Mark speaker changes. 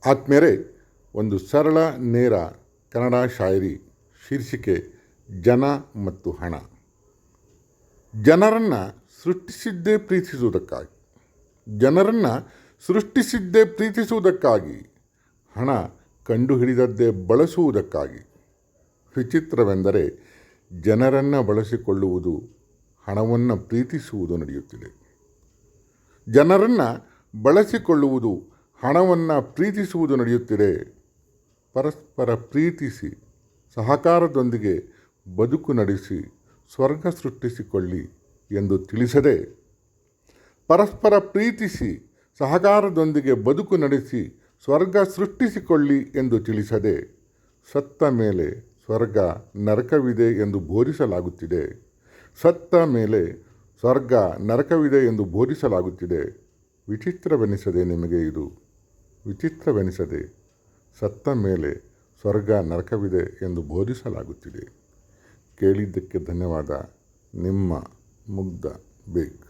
Speaker 1: ಆತ್ಮೇರೆ ಒಂದು ಸರಳ ನೇರ ಕನ್ನಡ ಶಾಯರಿ ಶೀರ್ಷಿಕೆ ಜನ ಮತ್ತು ಹಣ. ಜನರನ್ನು ಸೃಷ್ಟಿಸಿದ್ದೇ ಪ್ರೀತಿಸುವುದಕ್ಕಾಗಿ, ಹಣ ಕಂಡುಹಿಡಿದದ್ದೇ ಬಳಸುವುದಕ್ಕಾಗಿ. ವಿಚಿತ್ರವೆಂದರೆ ಜನರನ್ನು ಬಳಸಿಕೊಳ್ಳುವುದು, ಹಣವನ್ನು ಪ್ರೀತಿಸುವುದು ನಡೆಯುತ್ತಿದೆ. ಜನರನ್ನು ಬಳಸಿಕೊಳ್ಳುವುದು, ಹಣವನ್ನು ಪ್ರೀತಿಸುವುದು ನಡೆಯುತ್ತಿದೆ. ಪರಸ್ಪರ ಪ್ರೀತಿಸಿ ಸಹಕಾರದೊಂದಿಗೆ ಬದುಕು ನಡೆಸಿ ಸ್ವರ್ಗ ಸೃಷ್ಟಿಸಿಕೊಳ್ಳಿ ಎಂದು ತಿಳಿಸದೆ, ಪರಸ್ಪರ ಪ್ರೀತಿಸಿ ಸಹಕಾರದೊಂದಿಗೆ ಬದುಕು ನಡೆಸಿ ಸ್ವರ್ಗ ಸೃಷ್ಟಿಸಿಕೊಳ್ಳಿ ಎಂದು ತಿಳಿಸದೆ, ಸತ್ತ ಮೇಲೆ ಸ್ವರ್ಗ ನರಕವಿದೆ ಎಂದು ಬೋಧಿಸಲಾಗುತ್ತಿದೆ. ಸತ್ತ ಮೇಲೆ ಸ್ವರ್ಗ ನರಕವಿದೆ ಎಂದು ಬೋಧಿಸಲಾಗುತ್ತಿದೆ. ವಿಚಿತ್ರವೆನಿಸದೆ ನಿಮಗೆ ಇದು? ವಿಚಿತ್ರವೆನಿಸದೆ ಸತ್ತ ಮೇಲೆ ಸ್ವರ್ಗ ನರಕವಿದೆ ಎಂದು ಬೋಧಿಸಲಾಗುತ್ತಿದೆ. ಕೇಳಿದ್ದಕ್ಕೆ ಧನ್ಯವಾದ. ನಿಮ್ಮ ಮುಗ್ಧ ಬೇಗ್.